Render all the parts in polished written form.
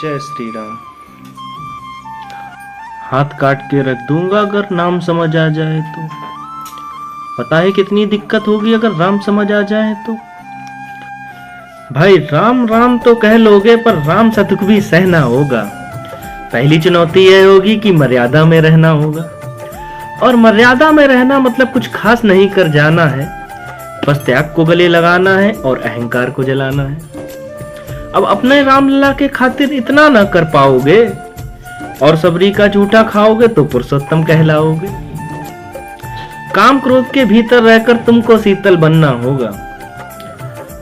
जय श्री राम। हाथ काट के रख दूंगा अगर नाम समझ आ जाए तो। पता है कितनी दिक्कत होगी अगर राम समझ आ जाए तो। भाई राम राम तो कह लोगे पर राम सा दुख भी सहना होगा। पहली चुनौती यह होगी कि मर्यादा में रहना होगा, और मर्यादा में रहना मतलब कुछ खास नहीं कर जाना है, बस त्याग को गले लगाना है और अहंकार को जलाना है। अब अपने रामलला के खातिर इतना ना कर पाओगे और सबरी का झूठा खाओगे तो पुरुषोत्तम कहलाओगे। काम क्रोध के भीतर रहकर तुमको शीतल बनना होगा।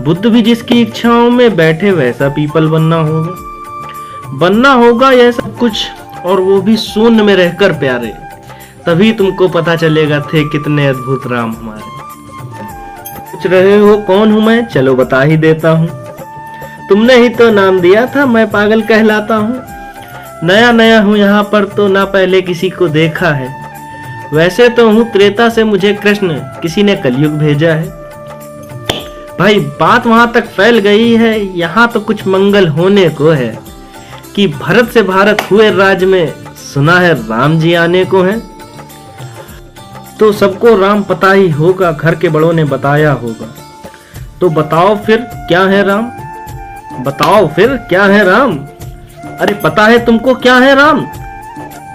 बुद्ध भी जिसकी इच्छाओं में बैठे वैसा पीपल बनना होगा यह सब कुछ, और वो भी शून्य में रहकर प्यारे। तभी तुमको पता चलेगा थे कितने अद्भुत राम हमारे। पूछ रहे हो कौन हूं मैं, चलो बता ही देता हूं। तुमने ही तो नाम दिया था मैं पागल कहलाता हूं। नया नया हूं यहाँ पर तो ना पहले किसी को देखा है। वैसे तो हूं त्रेता से मुझे कृष्ण किसी ने कलयुग भेजा है। भाई बात वहां तक फैल गई है, यहाँ तो कुछ मंगल होने को है कि भरत से भारत हुए राज में सुना है राम जी आने को हैं। तो सबको राम पता ही होगा, घर के बड़ों ने बताया होगा। तो बताओ फिर क्या है राम, बताओ फिर क्या है राम। अरे पता है तुमको क्या है राम,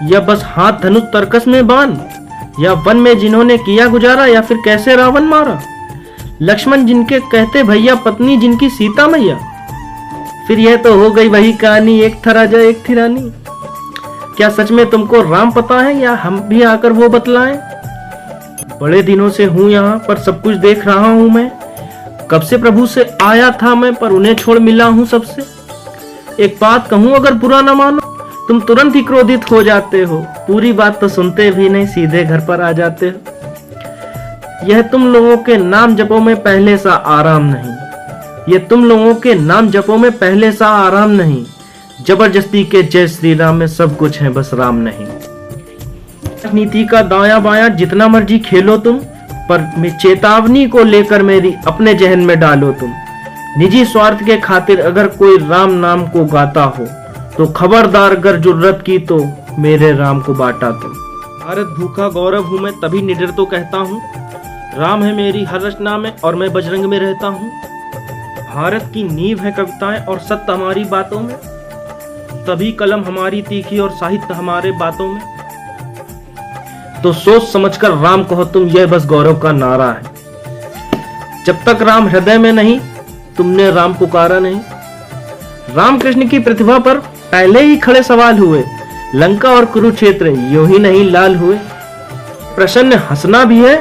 या बस हाथ धनुष तरकस में बाण, या वन में जिन्होंने किया गुजारा, या फिर कैसे रावण मारा। लक्ष्मण जिनके कहते भैया, पत्नी जिनकी सीता मैया। फिर यह तो हो गई वही कहानी, एक था राजा एक थी रानी। क्या सच में तुमको राम पता है, या हम भी आकर वो बतलाएं। बड़े दिनों से हूं यहाँ पर सब कुछ देख रहा हूं मैं। कब से प्रभु से आया था मैं, पर उन्हें छोड़ मिला हूं सबसे। एक बात कहूं अगर बुरा न मानो, तुम तुरंत ही क्रोधित हो जाते हो। पूरी बात तो सुनते भी नहीं, सीधे घर पर आ जाते हो। यह तुम लोगों के नाम जपों में पहले सा आराम नहीं, यह तुम लोगों के नाम जपों में पहले सा आराम नहीं। जबरदस्ती के जय श्री राम में सब कुछ है, बस राम नहीं। नीति का दाया बाया जितना मर्जी खेलो तुम, पर चेतावनी को लेकर मेरी अपने जहन में डालो तुम। निजी स्वार्थ के खातिर अगर कोई राम नाम को गाता हो तो खबरदार, अगर जुर्रत की तो मेरे राम को बांटा तुम। भारत भूखा गौरव हूं मैं, तभी निडर तो कहता हूं। राम है मेरी हर रचना में और मैं बजरंग में रहता हूं। भारत की नींव है कविताएं और सत्य हमारी बातों में, तभी कलम हमारी तीखी और साहित्य हमारे बातों में। तो सोच समझकर राम कहो तुम, यह बस गौरव का नारा है। जब तक राम हृदय में नहीं, तुमने राम पुकारा नहीं। रामकृष्ण की प्रतिभा पर पहले ही खड़े सवाल हुए। लंका और कुरुक्षेत्र यूं ही नहीं लाल हुए। प्रसन्न हंसना भी है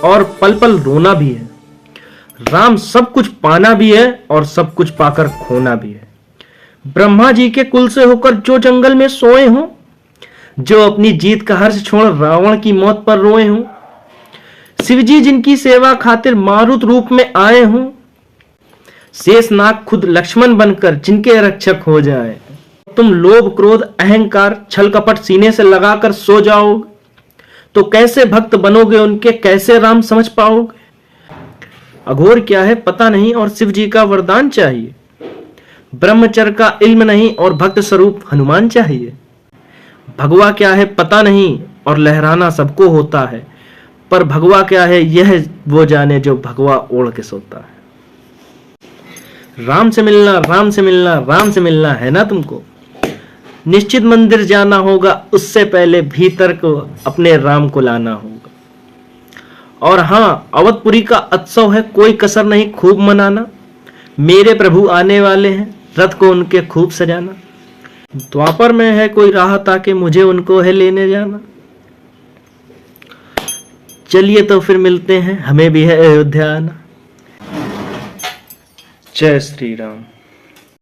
और पल पल रोना भी है। राम सब कुछ पाना भी है और सब कुछ पाकर खोना भी है। ब्रह्मा जी के कुल से होकर जो जंगल में सोए हों, जो अपनी जीत का हर्ष छोड़ रावण की मौत पर रोए हों, शिवजी जिनकी सेवा खातिर मारुत रूप में आए हों, शेषनाग खुद लक्ष्मण बनकर जिनके रक्षक हो जाए। तुम लोभ क्रोध अहंकार छल कपट सीने से लगाकर सो जाओगे तो कैसे भक्त बनोगे उनके, कैसे राम समझ पाओगे। अघोर क्या है पता नहीं और शिव जी का वरदान चाहिए। ब्रह्मचर्य का इल्म नहीं और भक्त स्वरूप हनुमान चाहिए। भगवा क्या है पता नहीं और लहराना सबको होता है, पर भगवा क्या है यह वो जाने जो भगवा ओढ़ के सोता है। राम से मिलना राम से मिलना राम से मिलना है ना तुमको। निश्चित मंदिर जाना होगा, उससे पहले भीतर को अपने राम को लाना होगा। और हाँ, अवधपुरी का उत्सव है, कोई कसर नहीं खूब मनाना। मेरे प्रभु आने वाले हैं, रथ को उनके खूब सजाना। द्वापर में है कोई राह ताकि मुझे उनको है लेने जाना। चलिए तो फिर मिलते हैं, हमें भी है अयोध्या आना। जय श्री राम।